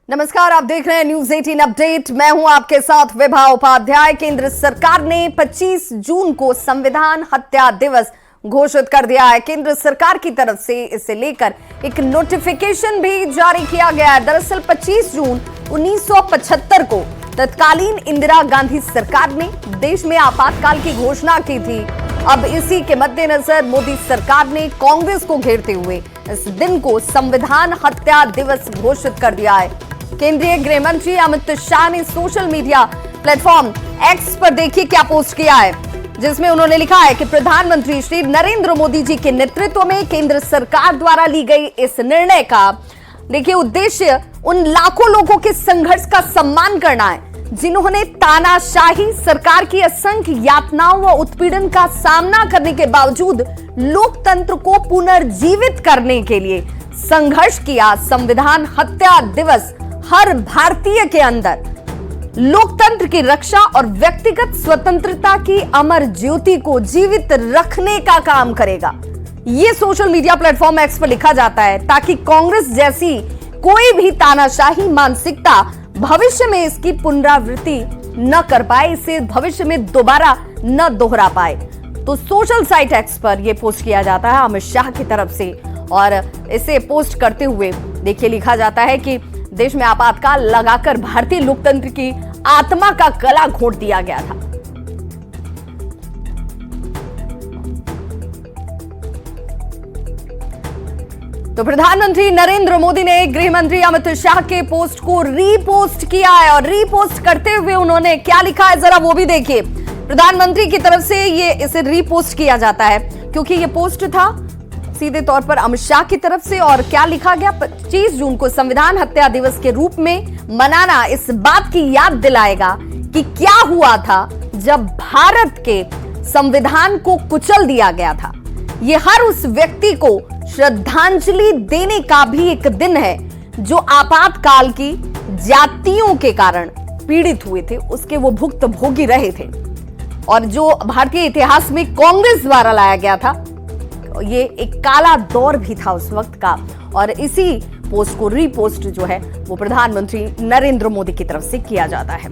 नमस्कार, आप देख रहे हैं न्यूज 18 अपडेट। मैं हूं आपके साथ विभा उपाध्याय। केंद्र सरकार ने 25 जून को संविधान हत्या दिवस घोषित कर दिया है। केंद्र सरकार की तरफ से इसे लेकर एक नोटिफिकेशन भी जारी किया गया है। दरअसल 25 जून 1975 को तत्कालीन इंदिरा गांधी सरकार ने देश में आपातकाल की घोषणा की थी। अब इसी के मद्देनजर मोदी सरकार ने कांग्रेस को घेरते हुए इस दिन को संविधान हत्या दिवस घोषित कर दिया है। केंद्रीय गृह मंत्री अमित शाह ने सोशल मीडिया प्लेटफॉर्म एक्स पर देखिए क्या पोस्ट किया है, जिसमें उन्होंने लिखा है कि प्रधानमंत्री श्री नरेंद्र मोदी जी के नेतृत्व में केंद्र सरकार द्वारा ली गई इस निर्णय का देखिए उद्देश्य उन लाखों लोगों के संघर्ष का सम्मान करना है जिन्होंने तानाशाही सरकार की असंख्य यातनाओं व उत्पीड़न का सामना करने के बावजूद लोकतंत्र को पुनर्जीवित करने के लिए संघर्ष किया। संविधान हत्या दिवस हर भारतीय के अंदर लोकतंत्र की रक्षा और व्यक्तिगत स्वतंत्रता की अमर ज्योति को जीवित रखने का काम करेगा। ये सोशल मीडिया प्लेटफॉर्म एक्स पर लिखा जाता है ताकि कांग्रेस जैसी कोई भी तानाशाही मानसिकता भविष्य में इसकी पुनरावृत्ति न कर पाए, इसे भविष्य में दोबारा न दोहरा पाए। तो सोशल साइट एक्स पर यह पोस्ट किया जाता है अमित शाह की तरफ से, और इसे पोस्ट करते हुए देखिए लिखा जाता है कि देश में आपातकाल लगाकर भारतीय लोकतंत्र की आत्मा का गला घोंट दिया गया था। तो प्रधानमंत्री नरेंद्र मोदी ने गृह मंत्री अमित शाह के पोस्ट को रीपोस्ट किया है, और रीपोस्ट करते हुए उन्होंने क्या लिखा है जरा वो भी देखिए। प्रधानमंत्री की तरफ से इसे रीपोस्ट किया जाता है क्योंकि ये पोस्ट था सीधे तौर पर अमित शाह की तरफ से, और क्या लिखा गया, 25 जून को संविधान हत्या दिवस के रूप में मनाना इस बात की याद दिलाएगा कि क्या हुआ था जब भारत के संविधान को कुचल दिया गया था। ये हर उस व्यक्ति को श्रद्धांजलि देने का भी एक दिन है जो आपातकाल की जातियों के कारण पीड़ित हुए थे, उसके वो भुक्तभोगी रहे थे, और जो भारतीय इतिहास में कांग्रेस द्वारा लाया गया था। ये एक काला दौर भी था उस वक्त का, और इसी पोस्ट को रीपोस्ट जो है वो प्रधानमंत्री नरेंद्र मोदी की तरफ से किया जाता है।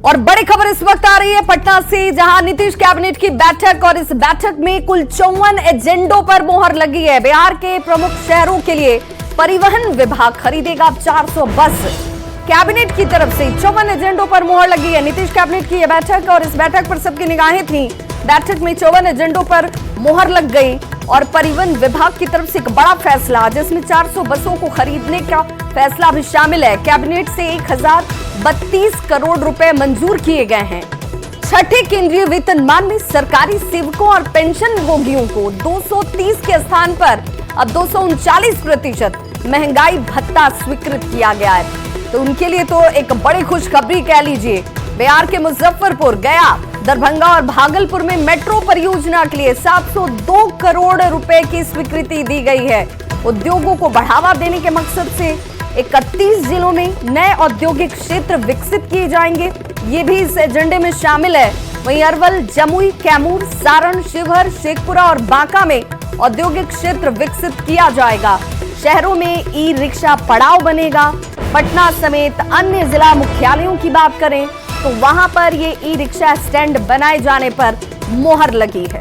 और बड़ी खबर इस वक्त आ रही है पटना से, जहां नीतीश कैबिनेट की बैठक, और इस बैठक में कुल 54 एजेंडों पर मोहर लगी है। बिहार के प्रमुख शहरों के लिए परिवहन विभाग खरीदेगा 400 बस। कैबिनेट की तरफ से 54 एजेंडों पर मोहर लगी है। नीतीश कैबिनेट की यह बैठक, और इस बैठक पर सबकी निगाहें थी। बैठक में 54 एजेंडों पर मोहर लग गई, और परिवहन विभाग की तरफ से एक बड़ा फैसला जिसमें 400 बसों को खरीदने का फैसला भी शामिल है। कैबिनेट से 1032 करोड़ रुपए मंजूर किए गए हैं। छठे केंद्रीय वेतनमान में सरकारी सेवकों और पेंशन भोगियों को 230 के स्थान पर अब 239% महंगाई भत्ता स्वीकृत किया गया है। तो उनके लिए तो एक बड़ी खुशखबरी कह लीजिए। बिहार के मुजफ्फरपुर, गया, दरभंगा और भागलपुर में मेट्रो परियोजना के लिए 702 करोड़ रुपए की स्वीकृति दी गई है। उद्योगों को बढ़ावा देने के मकसद से 31 जिलों में नए औद्योगिक क्षेत्र विकसित किए जाएंगे, ये भी इस एजेंडे में शामिल है। वहीं अरवल, जमुई, कैमूर, सारण, शिवहर, शेखपुरा और बांका में औद्योगिक क्षेत्र विकसित किया जाएगा। शहरों में ई रिक्शा पड़ाव बनेगा। पटना समेत अन्य जिला मुख्यालयों की बात करें तो वहां पर ये ई रिक्शा स्टैंड बनाए जाने पर मोहर लगी है।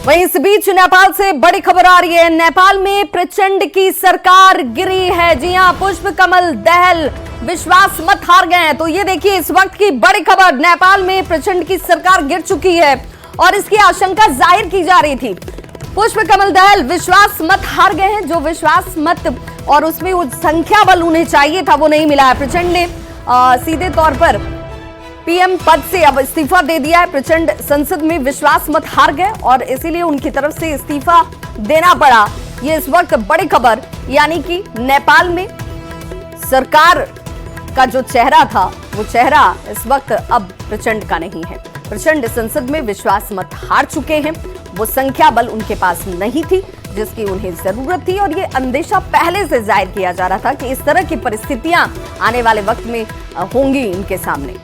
वहीं इस बीच नेपाल से बड़ी खबर आ रही है। नेपाल में प्रचंड की सरकार गिरी है। जी हां, पुष्प कमल दहल विश्वास मत हार गए हैं। तो ये देखिए इस वक्त की बड़ी खबर, नेपाल में प्रचंड की सरकार गिर चुकी है और इसकी आशंका जाहिर की जा रही थी। पुष्प कमल दहल विश्वास मत हार गए हैं। जो विश्वास मत और उसमें वो संख्या बल उन्हें चाहिए था वो नहीं मिला है। प्रचंड ने सीधे तौर पर पीएम पद से अब इस्तीफा दे दिया है। प्रचंड संसद में विश्वास मत हार गए और इसीलिए उनकी तरफ से इस्तीफा देना पड़ा। ये इस वक्त बड़ी खबर, यानी कि नेपाल में सरकार का जो चेहरा था वो चेहरा इस वक्त अब प्रचंड का नहीं है। प्रचंड संसद में विश्वास मत हार चुके हैं। वो संख्या बल उनके पास नहीं थी जिसकी उन्हें जरूरत थी, और ये अंदेशा पहले से जाहिर किया जा रहा था कि इस तरह की परिस्थितियां आने वाले वक्त में होंगी इनके सामने।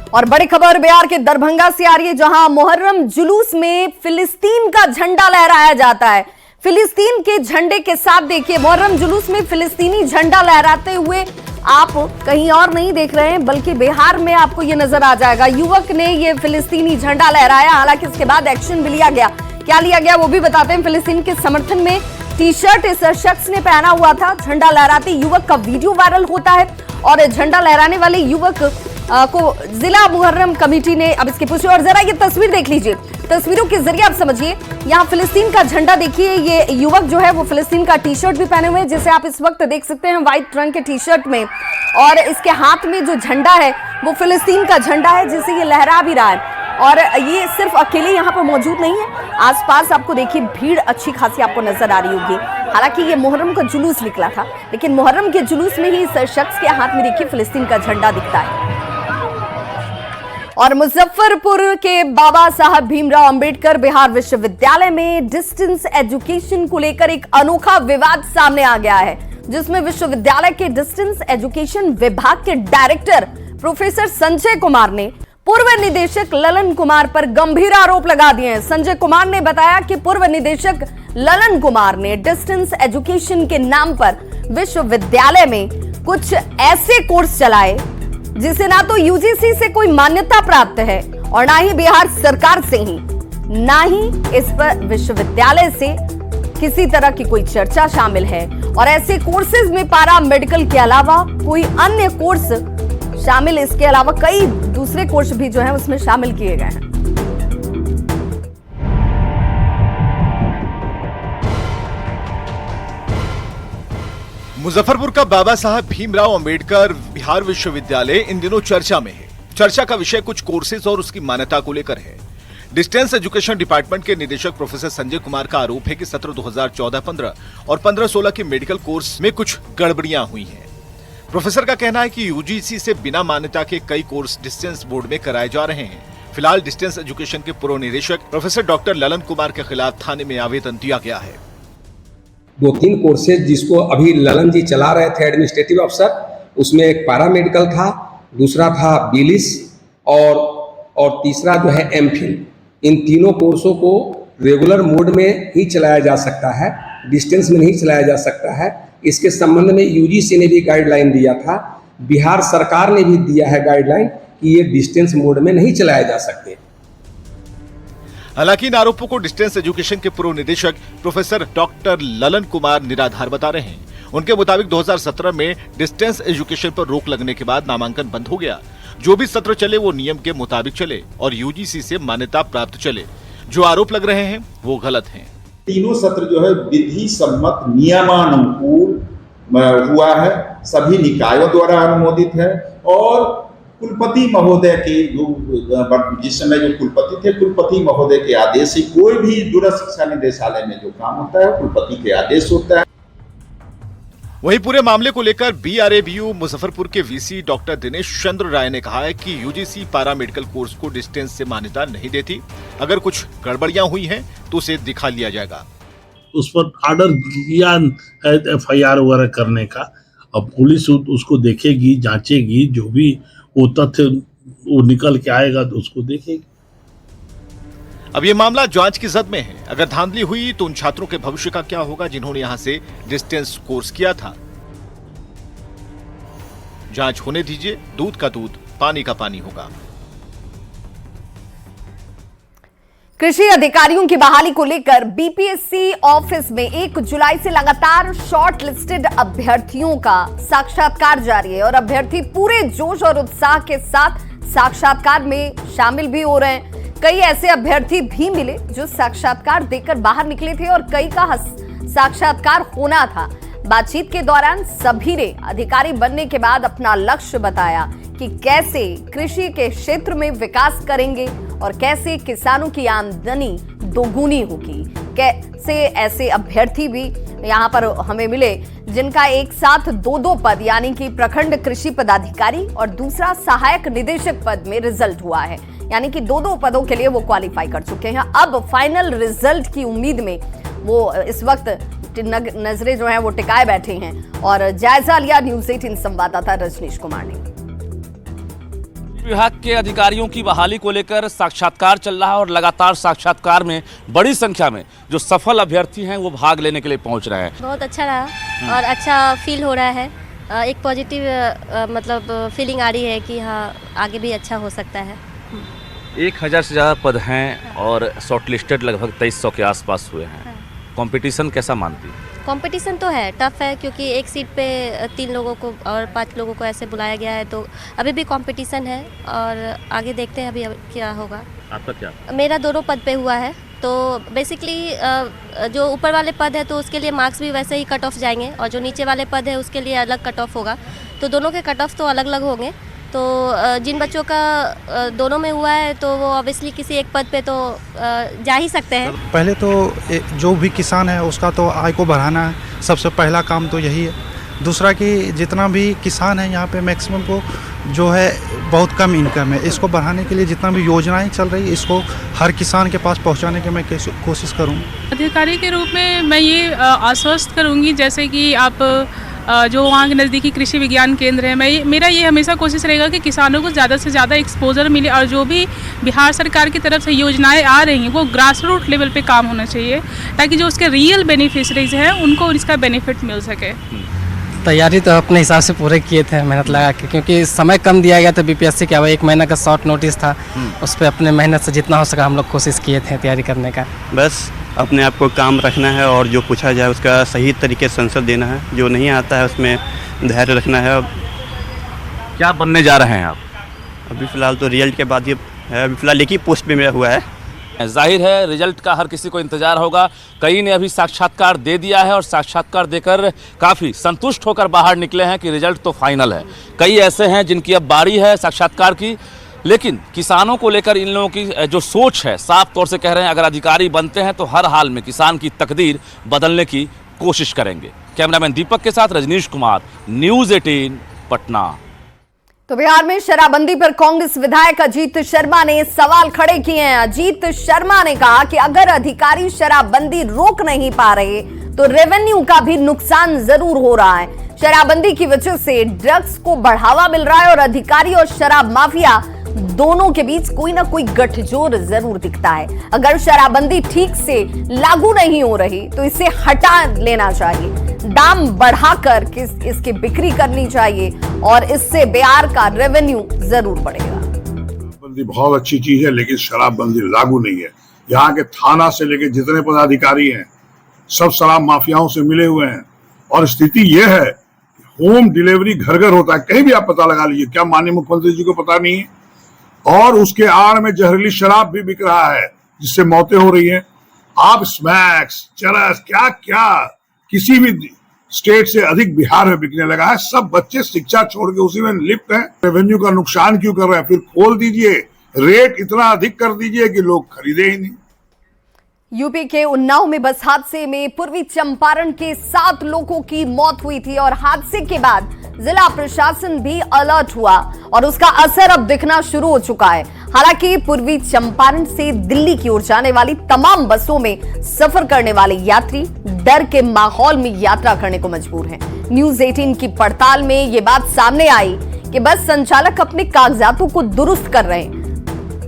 और बड़ी खबर बिहार के दरभंगा से आ रही है, जहां मुहर्रम जुलूस में फिलिस्तीन का झंडा लहराया जाता है। फिलिस्तीन के झंडे के साथ देखिए, मुहर्रम जुलूस में फिलिस्तीनी झंडा लहराते हुए आप कहीं और नहीं देख रहे हैं, बल्कि बिहार में आपको ये नजर आ जाएगा। युवक ने ये फिलिस्तीनी झंडा लहराया, हालांकि इसके बाद एक्शन भी लिया गया। क्या लिया गया वो भी बताते हैं। फिलिस्तीन के समर्थन में टी शर्ट इस शख्स ने पहना हुआ था। झंडा लहराते युवक का वीडियो वायरल होता है और झंडा लहराने वाले युवक को जिला मुहर्रम कमेटी ने अब इसकी पुष्टि। और जरा ये तस्वीर देख लीजिए, तस्वीरों के जरिए आप समझिए। यहाँ फिलिस्तीन का झंडा देखिए, ये युवक जो है वो फिलिस्तीन का टी शर्ट भी पहने हुए हैं, जिसे आप इस वक्त देख सकते हैं व्हाइट रंग के टी शर्ट में, और इसके हाथ में जो झंडा है वो फिलिस्तीन का झंडा है, जिसे ये लहरा भी रहा है। और ये सिर्फ अकेले यहाँ पर मौजूद नहीं है, आसपास आपको देखिए भीड़ अच्छी खासी आपको नजर आ रही होगी। हालांकि ये मुहर्रम का जुलूस निकला था, लेकिन मुहर्रम के जुलूस में ही इस शख्स के हाथ में देखिए फिलिस्तीन का झंडा दिखता है। और मुजफ्फरपुर के बाबा साहब भीमराव अंबेडकर बिहार विश्वविद्यालय में डिस्टेंस एजुकेशन को लेकर एक अनोखा विवाद सामने आ गया है, जिसमें विश्वविद्यालय के डिस्टेंस एजुकेशन विभाग के डायरेक्टर प्रोफेसर संजय कुमार ने पूर्व निदेशक ललन कुमार पर गंभीर आरोप लगा दिए हैं। संजय कुमार ने बताया कि पूर्व निदेशक ललन कुमार ने डिस्टेंस एजुकेशन के नाम पर विश्वविद्यालय में कुछ ऐसे कोर्स चलाए जिसे ना तो यूजीसी से कोई मान्यता प्राप्त है और ना ही बिहार सरकार से ही, ना ही इस पर विश्वविद्यालय से किसी तरह की कोई चर्चा शामिल है। और ऐसे कोर्सेज में पारा मेडिकल के अलावा कोई अन्य कोर्स शामिल, इसके अलावा कई दूसरे कोर्स भी जो है उसमें शामिल किए गए हैं। मुजफ्फरपुर का बाबा साहब भीमराव अंबेडकर बिहार विश्वविद्यालय इन दिनों चर्चा में है। चर्चा का विषय कुछ कोर्सेज और उसकी मान्यता को लेकर है। डिस्टेंस एजुकेशन डिपार्टमेंट के निदेशक प्रोफेसर संजय कुमार का आरोप है कि सत्र 2014-15 और 15-16 के मेडिकल कोर्स में कुछ गड़बड़ियां हुई हैं। प्रोफेसर का कहना है कि यूजीसी से बिना मान्यता के कई कोर्स डिस्टेंस बोर्ड में कराए जा रहे हैं। फिलहाल डिस्टेंस एजुकेशन के पूर्व निदेशक प्रोफेसर डॉक्टर ललन कुमार के खिलाफ थाने में आवेदन दिया गया है। 2-3 कोर्सेज जिसको अभी ललन जी चला रहे थे एडमिनिस्ट्रेटिव अफसर, उसमें एक पैरामेडिकल था, दूसरा था बीलिस और तीसरा जो है एमफिल। इन तीनों कोर्सों को रेगुलर मोड में ही चलाया जा सकता है, डिस्टेंस में नहीं चलाया जा सकता है। इसके संबंध में यूजीसी ने भी गाइडलाइन दिया था, बिहार सरकार ने भी दिया है गाइडलाइन कि ये डिस्टेंस मोड में नहीं चलाए जा सकते। हालांकि इन आरोपों को डिस्टेंस एजुकेशन के पूर्व निदेशक प्रोफेसर डॉक्टर ललन कुमार निराधार बता रहे हैं। उनके मुताबिक 2017 में डिस्टेंस एजुकेशन पर रोक लगने के बाद नामांकन बंद हो गया। जो भी सत्र चले वो नियम के मुताबिक चले और यूजीसी से मान्यता प्राप्त चले। जो आरोप लग रहे हैं वो गलत हैं। तीनों सत्र जो है विधि सम्मत नियमानुकूल हुआ है, सभी निकायों द्वारा अनुमोदित है और कुलपति महोदय के जिस समय जो कुलपति थे, कुलपति महोदय के आदेश से कोई भी दूरस्थ शिक्षा निदेशालय में जो काम होता है कुलपति के आदेश होता है। वहीं पूरे मामले को लेकर बीआरएबीयू मुजफ्फरपुर के वीसी डॉक्टर दिनेश चंद्र राय ने कहा है कि यूजीसी पैरा मेडिकल कोर्स को डिस्टेंस से मान्यता नहीं देती। अगर कुछ गड़बड़ियां हुई हैं तो उसे दिखा लिया जाएगा। उस पर ऑर्डर दिया है एफआईआर वगैरह करने का। अब पुलिस उसको देखेगी, जांचेगी, जो भी वो तथ्य वो निकल के आएगा तो उसको देखेगी। अब ये मामला जांच की जद में है। अगर धांधली हुई तो उन छात्रों के भविष्य का क्या होगा जिन्होंने यहां से डिस्टेंस कोर्स किया था। जांच होने दीजिए, दूध का दूध, पानी का पानी होगा। कृषि अधिकारियों की बहाली को लेकर बीपीएससी ऑफिस में 1 जुलाई से लगातार शॉर्ट लिस्टेड अभ्यर्थियों का साक्षात्कार जारी है और अभ्यर्थी पूरे जोश और उत्साह के साथ साक्षात्कार में शामिल भी हो रहे हैं। कई ऐसे अभ्यर्थी भी मिले जो साक्षात्कार देकर बाहर निकले थे और कई का साक्षात्कार होना था। बातचीत के दौरान सभी ने अधिकारी बनने के बाद अपना लक्ष्य बताया कि कैसे कृषि के क्षेत्र में विकास करेंगे और कैसे किसानों की आमदनी दोगुनी होगी। कैसे ऐसे अभ्यर्थी भी यहाँ पर हमें मिले जिनका एक साथ 2 पद यानी कि प्रखंड कृषि पदाधिकारी और दूसरा सहायक निदेशक पद में रिजल्ट हुआ है, यानी कि 2 पदों के लिए वो क्वालिफाई कर चुके हैं। अब फाइनल रिजल्ट की उम्मीद में वो इस वक्त नजरें जो हैं वो टिकाए बैठे हैं और जायजा लिया न्यूज़ 18 संवाददाता रजनीश कुमार ने। विभाग के अधिकारियों की बहाली को लेकर साक्षात्कार चल रहा है और लगातार साक्षात्कार में बड़ी संख्या में जो सफल अभ्यर्थी हैं वो भाग लेने के लिए पहुंच रहे हैं। बहुत अच्छा रहा और अच्छा फील हो रहा है। एक पॉजिटिव मतलब फीलिंग आ रही है कि हाँ आगे भी अच्छा हो सकता है। 1000 से ज़्यादा पद हैं और शॉर्टलिस्टेड लगभग 2300 के आसपास हुए हैं। कंपटीशन कैसा मानती है? कंपटीशन तो है, टफ है, क्योंकि एक सीट पे 3 लोगों को और 5 लोगों को ऐसे बुलाया गया है, तो अभी भी कंपटीशन है और आगे देखते हैं अभी क्या होगा। आपका क्या? मेरा दोनों पद पे हुआ है, तो बेसिकली जो ऊपर वाले पद है तो उसके लिए मार्क्स भी वैसे ही कट ऑफ जाएंगे और जो नीचे वाले पद है उसके लिए अलग कट ऑफ होगा, तो दोनों के कट ऑफ तो अलग अलग होंगे। तो जिन बच्चों का दोनों में हुआ है तो वो ऑब्वियसली किसी एक पद पे तो जा ही सकते हैं। पहले तो जो भी किसान है उसका तो आय को बढ़ाना है, सबसे पहला काम तो यही है। दूसरा कि जितना भी किसान है यहाँ पे मैक्सिमम को जो है बहुत कम इनकम है, इसको बढ़ाने के लिए जितना भी योजनाएं चल रही है इसको हर किसान के पास पहुँचाने की मैं कोशिश करूँ। अधिकारी के रूप में मैं ये आश्वस्त करूँगी, जैसे कि आप जो वहाँ के नज़दीकी कृषि विज्ञान केंद्र है, मेरा ये हमेशा कोशिश रहेगा कि किसानों को ज़्यादा से ज़्यादा एक्सपोजर मिले और जो भी बिहार सरकार की तरफ से योजनाएं आ रही हैं वो ग्रास रूट लेवल पे काम होना चाहिए, ताकि जो उसके रियल बेनिफिशरीज हैं उनको इसका बेनिफिट मिल सके। तैयारी तो अपने हिसाब से पूरे किए थे मेहनत लगा के, क्योंकि समय कम दिया गया था बीपीएससी का, 1 महीना का शॉर्ट नोटिस था, उस पर अपने मेहनत से जितना हो सका हम लोग कोशिश किए थे तैयारी करने का। बस अपने आप को काम रखना है और जो पूछा जाए उसका सही तरीके से आंसर देना है, जो नहीं आता है उसमें धैर्य रखना है। क्या बनने जा रहे हैं आप? अभी फ़िलहाल तो रिजल्ट के बाद ये है, अभी फ़िलहाल एक ही पोस्ट पे मेरा हुआ है। जाहिर है रिजल्ट का हर किसी को इंतजार होगा। कई ने अभी साक्षात्कार दे दिया है और साक्षात्कार देकर काफ़ी संतुष्ट होकर बाहर निकले हैं कि रिजल्ट तो फाइनल है। कई ऐसे हैं जिनकी अब बारी है साक्षात्कार की, लेकिन किसानों को लेकर इन लोगों की जो सोच है साफ तौर से कह रहे हैं अगर अधिकारी बनते हैं तो हर हाल में किसान की तकदीर बदलने की कोशिश करेंगे। कैमरामैन दीपक के साथ रजनीश कुमार, न्यूज़ 18 पटना। तो बिहार में शराबबंदी पर कांग्रेस विधायक अजीत शर्मा ने सवाल खड़े किए हैं। अजीत शर्मा ने कहा कि अगर अधिकारी शराबबंदी रोक नहीं पा रहे तो रेवेन्यू का भी नुकसान जरूर हो रहा है। शराबबंदी की वजह से ड्रग्स को बढ़ावा मिल रहा है और अधिकारी और शराब माफिया दोनों के बीच कोई ना कोई गठजोड़ जरूर दिखता है। अगर शराबबंदी ठीक से लागू नहीं हो रही तो इसे हटा लेना चाहिए, दाम बढ़ाकर इसकी बिक्री करनी चाहिए और इससे बिहार का रेवेन्यू जरूर बढ़ेगा। शराबबंदी बहुत अच्छी चीज है, लेकिन शराबबंदी लागू नहीं है। यहाँ के थाना से लेकर जितने पदाधिकारी हैं सब शराब माफियाओं से मिले हुए हैं और स्थिति यह है होम डिलीवरी घर घर होता है, कहीं भी आप पता लगा लीजिए। क्या माननीय मुख्यमंत्री जी को पता नहीं है? और उसके आड़ में जहरीली शराब भी बिक रहा है जिससे मौतें हो रही हैं। आप स्मैक्स, चरस, क्या क्या किसी भी स्टेट से अधिक बिहार में बिकने लगा है। सब बच्चे शिक्षा छोड़ के उसी में लिप्त हैं। रेवेन्यू का नुकसान क्यों कर रहे हैं? फिर खोल दीजिए, रेट इतना अधिक कर दीजिए कि लोग खरीदे ही नहीं। यूपी के उन्नाव में बस हादसे में पूर्वी चंपारण के 7 लोगों की मौत हुई थी और हादसे के बाद जिला प्रशासन भी अलर्ट हुआ और उसका असर अब दिखना शुरू हो चुका है। हालांकि पूर्वी चंपारण से दिल्ली की ओर जाने वाली तमाम बसों में सफर करने वाले यात्री डर के माहौल में यात्रा करने को मजबूर हैं। न्यूज़ 18 की पड़ताल में ये बात सामने आई कि बस संचालक अपने कागजातों को दुरुस्त कर रहे हैं,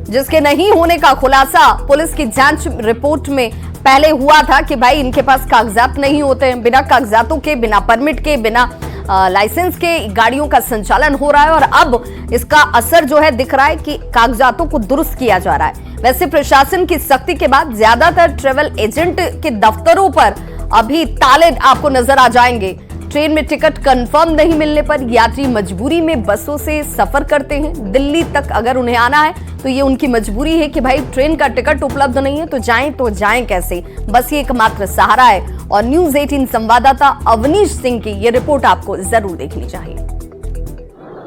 जिसके नहीं होने का खुलासा पुलिस की जांच रिपोर्ट में पहले हुआ था कि भाई इनके पास कागजात नहीं होते हैं, बिना कागजातों के, बिना परमिट के, बिना लाइसेंस के गाड़ियों का संचालन हो रहा है और अब इसका असर जो है दिख रहा है कि कागजातों को दुरुस्त किया जा रहा है। वैसे प्रशासन की सख्ती के बाद ज्यादातर ट्रेवल एजेंट के दफ्तरों पर अभी ताले आपको नजर आ जाएंगे। ट्रेन में टिकट कंफर्म नहीं मिलने पर यात्री मजबूरी में बसों से सफर करते हैं। दिल्ली तक अगर उन्हें आना है तो ये उनकी मजबूरी है कि भाई ट्रेन का टिकट उपलब्ध नहीं है तो जाएं कैसे। बस ये एकमात्र सहारा है और न्यूज़ 18 संवाददाता अवनीश सिंह की ये रिपोर्ट आपको जरूर देखनी चाहिए।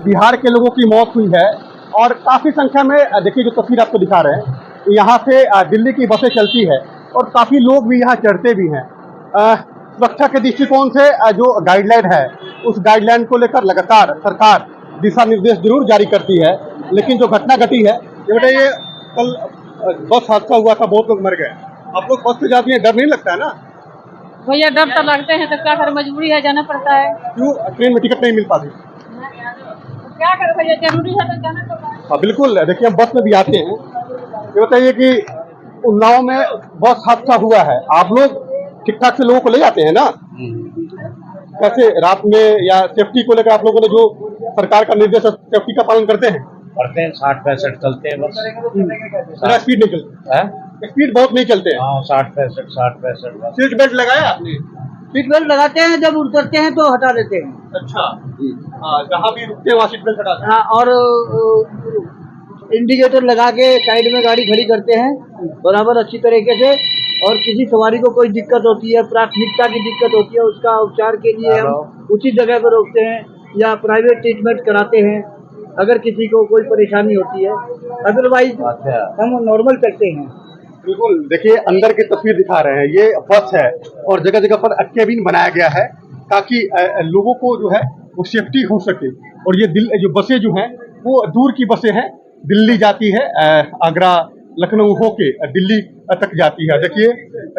बिहार के लोगों की मौत हुई है और काफी संख्या में देखिए जो तस्वीर आपको दिखा रहे हैं, यहाँ से दिल्ली की बसें चलती है और काफी लोग भी यहाँ चढ़ते भी हैं। सुरक्षा के दृष्टिकोण से जो गाइडलाइन है उस गाइडलाइन को लेकर लगातार सरकार दिशा निर्देश जरूर जारी करती है, लेकिन जो घटना घटी है ये कल बस हादसा हुआ था, बहुत लोग मर गए। आप लोग बस से जाती हैं, डर नहीं लगता है ना? भैया डर तो लगते हैं, तो क्या करें, मजबूरी है, जाना पड़ता है। क्यों ट्रेन में टिकट नहीं मिल पाती? क्या करें भैया, जरूरी है तो जाना पड़ता है। हाँ बिल्कुल, देखिए हम बस में भी आते हैं। ये बताइए कि उन्नाव में बस हादसा हुआ है, आप लोग ठीक ठाक से लोगों को ले जाते हैं ना? कैसे रात में या सेफ्टी को लेकर आप लोगों ने जो सरकार का निर्देश है सेफ्टी का पालन करते हैं? 60-65 चलते हैं बस। स्पीड नहीं चलते, स्पीड बहुत नहीं चलते हैं। 60-65 सीट बेल्ट लगाया आपने? सीट बेल्ट लगाते हैं, जब उतरते हैं तो हटा देते हैं। अच्छा, जहाँ भी रुकते हैं वहाँ सीट बेल्ट हटाते हैं। हाँ, और इंडिकेटर लगा के साइड में गाड़ी खड़ी करते हैं बराबर अच्छी तरीके से। और किसी सवारी को कोई दिक्कत होती है, प्राथमिकता की दिक्कत होती है, उसका उपचार के लिए हम उचित जगह पर रोकते हैं या प्राइवेट ट्रीटमेंट कराते हैं अगर किसी को कोई परेशानी होती है। अदरवाइज हम नॉर्मल चलते हैं। बिल्कुल, देखिए अंदर की तस्वीर दिखा रहे हैं, ये बस है और जगह जगह पर केबिन बनाया गया है ताकि लोगों को जो है वो सेफ्टी हो सके। और ये जो बसें जो हैं वो दूर की बसें हैं, दिल्ली जाती है, आगरा लखनऊ होके दिल्ली तक जाती है। देखिए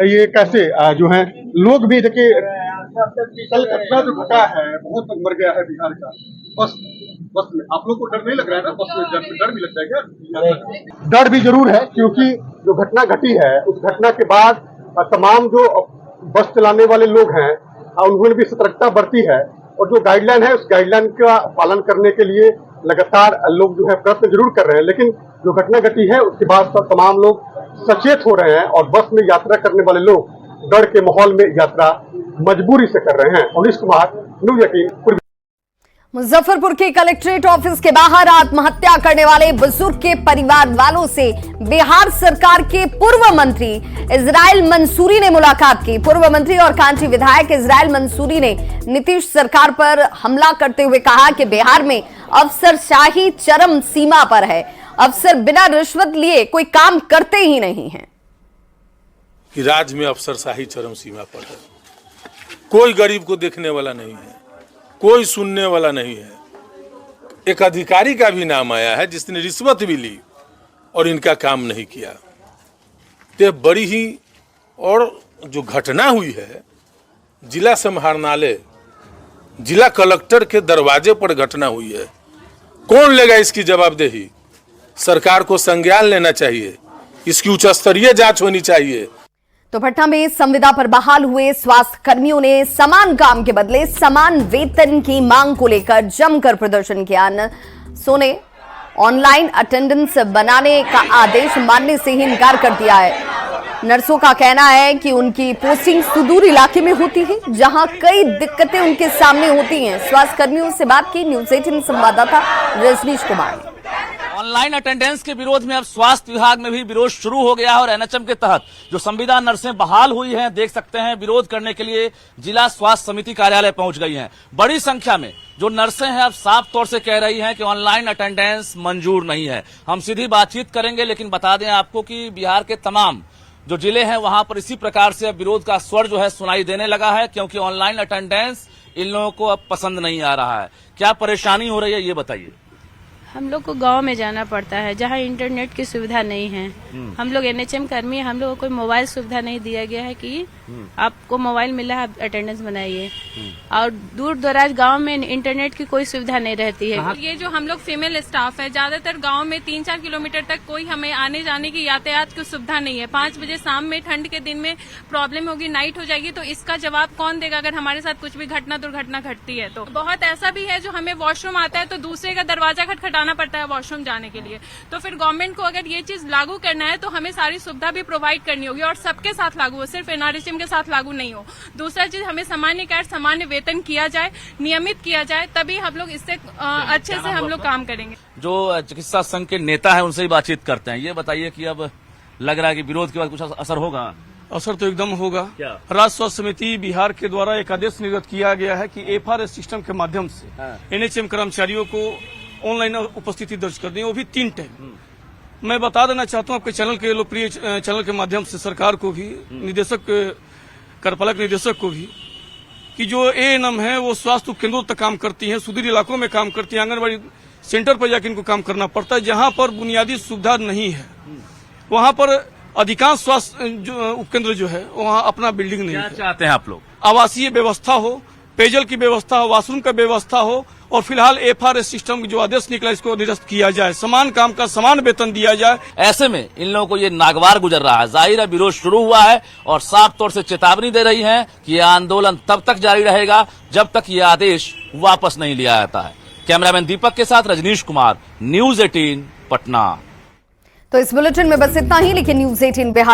ये कैसे जो है लोग भी, देखिए कल घटना जो घटा है बहुत मर गया है बिहार का बस में। आप लोग को डर नहीं लग रहा है ना? बस में डर भी लगता है क्या? डर भी जरूर है, क्योंकि जो घटना घटी है उस घटना के बाद तमाम जो बस चलाने वाले लोग हैं उन्होंने भी सतर्कता बरती है और जो गाइडलाइन है उस गाइडलाइन का पालन करने के लिए लगातार लोग जो है प्रयत्न जरूर कर रहे हैं। लेकिन जो घटना घटी है उसके बाद तमाम लोग सचेत हो रहे हैं और बस में यात्रा करने वाले लोग डर के माहौल में यात्रा मजबूरी से कर रहे हैं। अनिश कुमार, न्यूज़ 18। मुजफ्फरपुर के कलेक्ट्रेट ऑफिस के बाहर आत्महत्या करने वाले बुजुर्ग के परिवार वालों से बिहार सरकार के पूर्व मंत्री इजराइल मंसूरी ने मुलाकात की। पूर्व मंत्री और कांची विधायक इजराइल मंसूरी ने नीतीश सरकार पर हमला करते हुए कहा कि बिहार में अफसरशाही चरम सीमा पर है, अफसर बिना रिश्वत लिए कोई काम करते ही नहीं है। कि राज्य में अफसरशाही चरम सीमा पर है, कोई गरीब को देखने वाला नहीं है, कोई सुनने वाला नहीं है। एक अधिकारी का भी नाम आया है जिसने रिश्वत भी ली और इनका काम नहीं किया। तो बड़ी ही, और जो घटना हुई है जिला समाहरणालय, जिला कलेक्टर के दरवाजे पर घटना हुई है, कौन लेगा इसकी जवाबदेही? सरकार को संज्ञान लेना चाहिए, इसकी उच्च स्तरीय जांच होनी चाहिए। तो पटना में संविदा पर बहाल हुए स्वास्थ्य कर्मियों ने समान काम के बदले समान वेतन की मांग को लेकर जमकर प्रदर्शन किया। सोने ऑनलाइन अटेंडेंस बनाने का आदेश मानने से ही इनकार कर दिया है। नर्सों का कहना है कि उनकी पोस्टिंग सुदूर इलाके में होती है जहां कई दिक्कतें उनके सामने होती हैं। स्वास्थ्य कर्मियों से बात की न्यूज़ 18 संवाददाता रजनीश कुमार ने। ऑनलाइन अटेंडेंस के विरोध में अब स्वास्थ्य विभाग में भी विरोध शुरू हो गया है और एनएचएम के तहत जो संविदा नर्सें बहाल हुई हैं, देख सकते हैं, विरोध करने के लिए जिला स्वास्थ्य समिति कार्यालय पहुंच गई हैं। बड़ी संख्या में जो नर्सें हैं अब साफ तौर से कह रही हैं कि ऑनलाइन अटेंडेंस मंजूर नहीं है। हम सीधी बातचीत करेंगे, लेकिन बता दें आपको कि बिहार के तमाम जो जिले हैं वहां पर इसी प्रकार से अब विरोध का स्वर जो है सुनाई देने लगा है, क्योंकि ऑनलाइन अटेंडेंस इन लोगों को अब पसंद नहीं आ रहा है। क्या परेशानी हो रही है ये बताइए। हम लोग को गांव में जाना पड़ता है जहां इंटरनेट की सुविधा नहीं है। हम लोग एनएचएम कर्मी हैं, हम लोगों को कोई मोबाइल सुविधा नहीं दिया गया है कि आपको मोबाइल मिला है आप अटेंडेंस बनाइए। और दूर दराज गांव में इंटरनेट की कोई सुविधा नहीं रहती है। ये जो हम लोग फीमेल स्टाफ है, ज्यादातर गांव में 3-4 किलोमीटर तक कोई हमें आने जाने की यातायात की सुविधा नहीं है। 5 बजे शाम में ठंड के दिन में प्रॉब्लम होगी, नाइट हो जाएगी, तो इसका जवाब कौन देगा अगर हमारे साथ कुछ भी दुर्घटना घटती है। तो बहुत ऐसा भी है जो हमें वॉशरूम आता है तो दूसरे का दरवाजा खटखटाना पड़ता है वॉशरूम जाने के लिए। तो फिर गवर्नमेंट को अगर ये चीज लागू करना है तो हमें सारी सुविधा भी प्रोवाइड करनी होगी और सबके साथ लागू हो, सिर्फ एनआरएचएम के साथ लागू नहीं हो। दूसरा चीज, हमें सामान्य कार्य सामान्य वेतन किया जाए, नियमित किया जाए, तभी हम लोग इससे अच्छे से हम लोग काम करेंगे। जो चिकित्सा संघ के नेता है उनसे ही बातचीत करते हैं। ये बताइए कि अब लग रहा है कि विरोध के बाद कुछ असर होगा? असर तो एकदम होगा। क्या? राज्य स्वास्थ्य समिति बिहार के द्वारा एक आदेश निर्गत किया गया है कि एफआरएस सिस्टम के माध्यम से एनएचएम कर्मचारियों को ऑनलाइन उपस्थिति दर्ज कर दें, वो भी 3 टाइम। मैं बता देना चाहता हूं आपके चैनल के लोकप्रिय चैनल के माध्यम से सरकार को भी, निदेशक कार्यपालक निदेशक को भी, कि जो एएनएम है वो स्वास्थ्य उपकेंद्रों तक काम करती हैं, सुदूर इलाकों में काम करती हैं, आंगनबाड़ी सेंटर पर जाकर इनको काम करना पड़ता है। जहां पर बुनियादी सुविधा नहीं है वहां पर अधिकांश स्वास्थ्य उपकेंद्र जो है वहां अपना बिल्डिंग नहीं है। क्या चाहते हैं आप लोग? आवासीय व्यवस्था हो, पेयजल की व्यवस्था हो, वॉशरूम का व्यवस्था हो, और फिलहाल एफआरएस सिस्टम जो आदेश निकला इसको निरस्त किया जाए, समान काम का समान वेतन दिया जाए। ऐसे में इन लोगों को ये नागवार गुजर रहा है। जाहिर है विरोध शुरू हुआ है और साफ तौर से चेतावनी दे रही है कि यह आंदोलन तब तक जारी रहेगा जब तक ये आदेश वापस नहीं लिया जाता है। कैमरामैन दीपक के साथ रजनीश कुमार, न्यूज 18 पटना। तो इस बुलेटिन में बस इतना ही, लेकिन न्यूज 18 बिहार